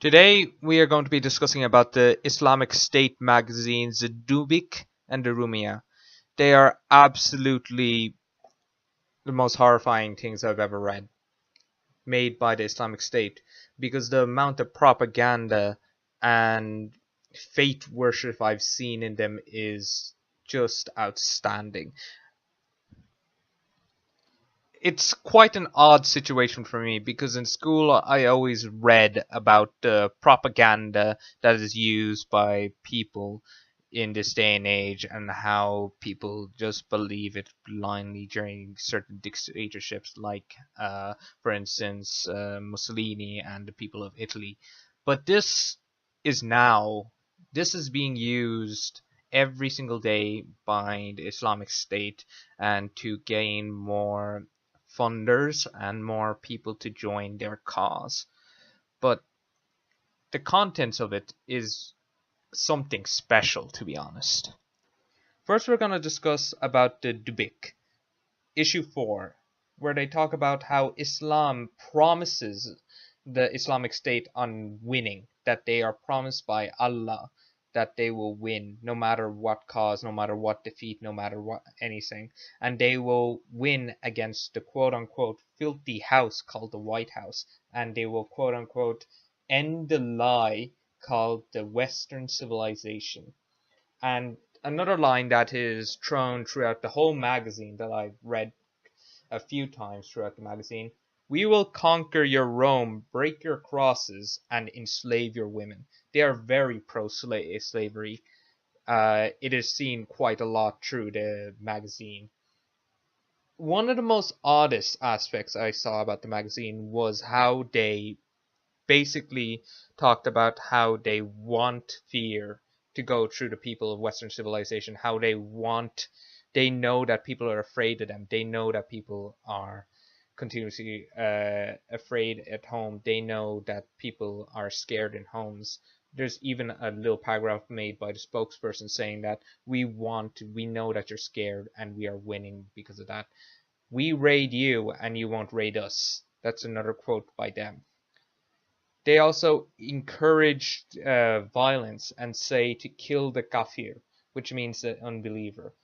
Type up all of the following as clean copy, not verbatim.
Today we are going to be discussing about the Islamic State magazines the Dubik and the Rumia. They are absolutely the most horrifying things I've ever read, made by the Islamic State, because the amount of propaganda and fate worship I've seen in them is just outstanding. It's quite an odd situation for me because in school I always read about the propaganda that is used by people in this day and age and how people just believe it blindly during certain dictatorships, like, for instance, Mussolini and the people of Italy. But is now, this is being used every single day by the Islamic State and to gain more funders and more people to join their cause. But the contents of it is something special, to be honest. First, we're going to discuss about the Dubik, issue 4, where they talk about how Islam promises the Islamic State on winning, that they are promised by Allah that they will win no matter what cause, no matter what defeat, no matter what anything, and they will win against the quote unquote filthy house called the White House, and they will quote unquote end the lie called the Western civilization. And another line that is thrown throughout the whole magazine that I've read a few times throughout the magazine: we will conquer your Rome, break your crosses, and enslave your women. They are very pro-slavery. It is seen quite a lot through the magazine. One of the most oddest aspects I saw about the magazine was how they basically talked about how they want fear to go through the people of Western civilization, how they know that people are afraid of them, they know that people are continuously afraid at home, they know that people are scared in homes. There's even a little paragraph made by the spokesperson saying that we know that you're scared and we are winning because of that. We raid you and you won't raid us. That's another quote by them. They also encourage violence and say to kill the kafir, which means the unbeliever.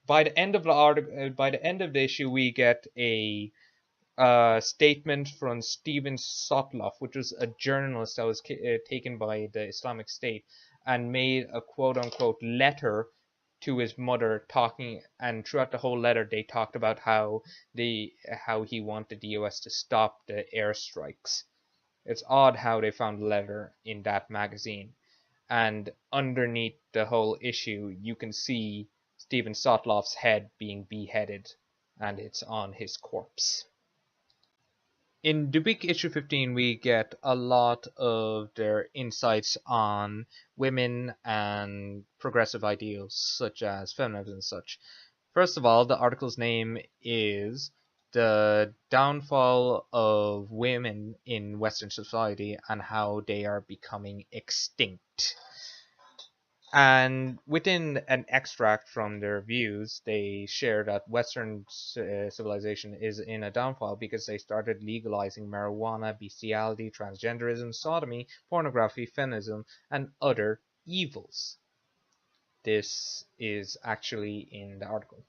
By the end of the article, by the end of the issue, we get a statement from Stephen Sotloff, which was a journalist that was taken by the Islamic State and made a quote unquote letter to his mother, talking, and throughout the whole letter they talked about how he wanted the US to stop the airstrikes. It's odd how they found the letter in that magazine. And underneath the whole issue, you can see Stephen Sotloff's head being beheaded, and it's on his corpse. In Dubik issue 15, we get a lot of their insights on women and progressive ideals, such as feminism and such. First of all, the article's name is The Downfall of Women in Western Society and How They Are Becoming Extinct. And within an extract from their views, they share that Western civilization is in a downfall because they started legalizing marijuana, bestiality, transgenderism, sodomy, pornography, feminism, and other evils. This is actually in the article.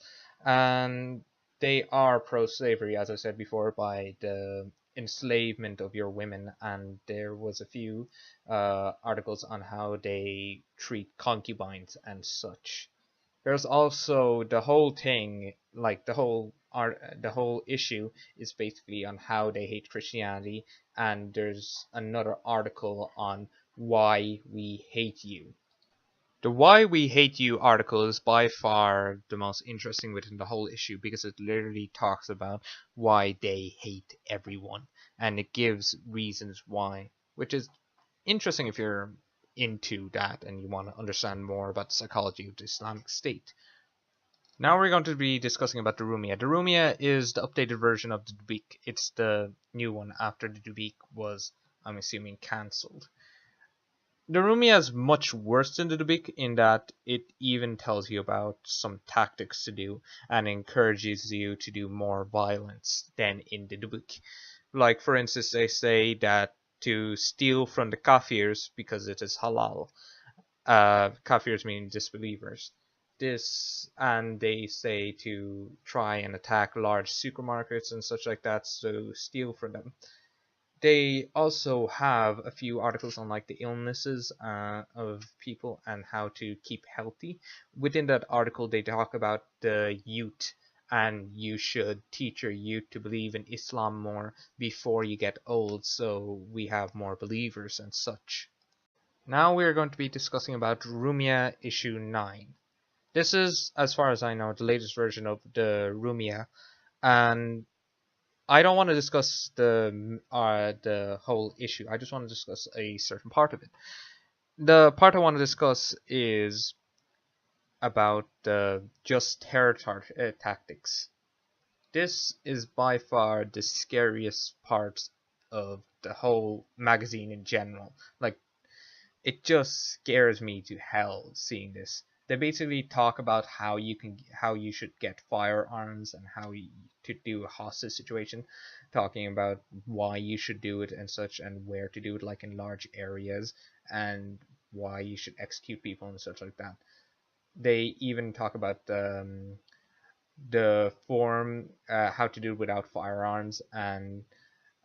And they are pro-slavery, as I said before, by the enslavement of your women, and there was a few articles on how they treat concubines and such. There's also the whole thing, like the whole issue is basically on how they hate Christianity, and there's another article on why we hate you. The Why We Hate You article is by far the most interesting within the whole issue because it literally talks about why they hate everyone and it gives reasons why, which is interesting if you're into that and you want to understand more about the psychology of the Islamic State. Now we're going to be discussing about the Rumia. The Rumia is the updated version of the Dubik. It's the new one after the Dubik was, I'm assuming, cancelled. The Rumia is much worse than the Dubik in that it even tells you about some tactics to do and encourages you to do more violence than in the Dubik. Like, for instance, they say that to steal from the kafirs because it is halal. Kafirs mean disbelievers. This, and they say to try and attack large supermarkets and such like that, so steal from them. They also have a few articles on like the illnesses of people and how to keep healthy. Within that article, they talk about the youth, and you should teach your youth to believe in Islam more before you get old, so we have more believers and such. Now we are going to be discussing about Rumia issue 9. This is, as far as I know, the latest version of the Rumia, and I don't want to discuss the whole issue. I just want to discuss a certain part of it. The part I want to discuss is about the just terror tactics. This is by far the scariest part of the whole magazine in general. Like, it just scares me to hell seeing this. They basically talk about how you should get firearms and to do a hostage situation, talking about why you should do it and such, and where to do it, like in large areas, and why you should execute people and such like that. They even talk about the form, how to do it without firearms, and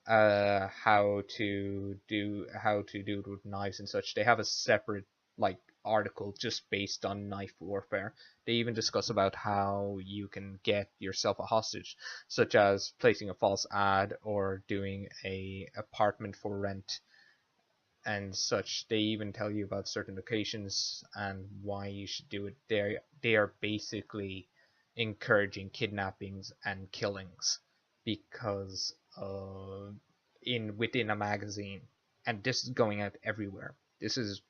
how to do it with knives and such. They have a separate like article just based on knife warfare. They even discuss about how you can get yourself a hostage, such as placing a false ad or doing a apartment for rent and such. They even tell you about certain locations and why you should do it. They are basically encouraging kidnappings and killings because in within a magazine, and this is going out everywhere. This is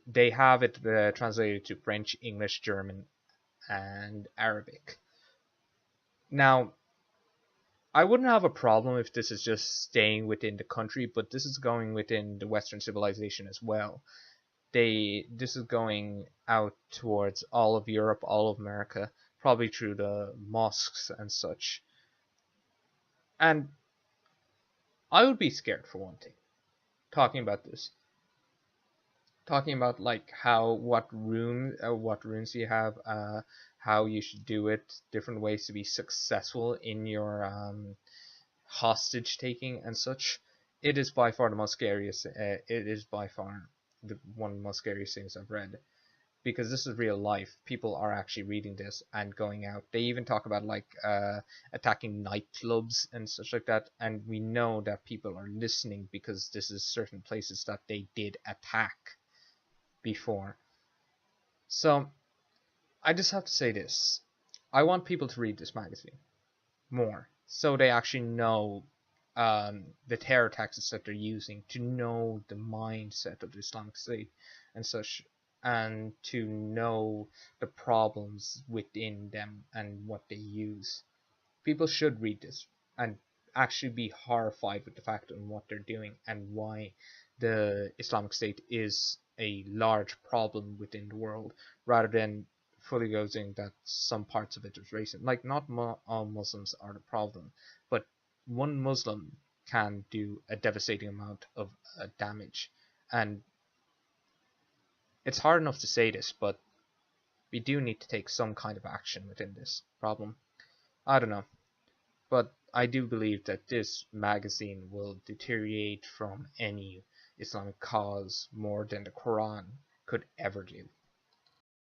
They have it translated to French, English, German, and Arabic. Now, I wouldn't have a problem if this is just staying within the country, but this is going within the Western civilization as well. This is going out towards all of Europe, all of America, probably through the mosques and such. And I would be scared for one thing, talking about this. Talking about like what runes you have, how you should do it, different ways to be successful in your hostage taking and such. It is by far the most scariest. It is by far one of the most scariest things I've read, because this is real life. People are actually reading this and going out. They even talk about like attacking nightclubs and such like that, and we know that people are listening because this is certain places that they did attack before. So I just have to say this. I want people to read this magazine more so they actually know the terror tactics that they're using, to know the mindset of the Islamic State and such, and to know the problems within them and what they use. People should read this and actually be horrified with the fact of what they're doing and why the Islamic State is a large problem within the world, rather than fully goes that some parts of it is racist. Like, not all Muslims are the problem, but one Muslim can do a devastating amount of damage. And it's hard enough to say this, but we do need to take some kind of action within this problem. I don't know, but I do believe that this magazine will deteriorate from any Islamic cause more than the Quran could ever do.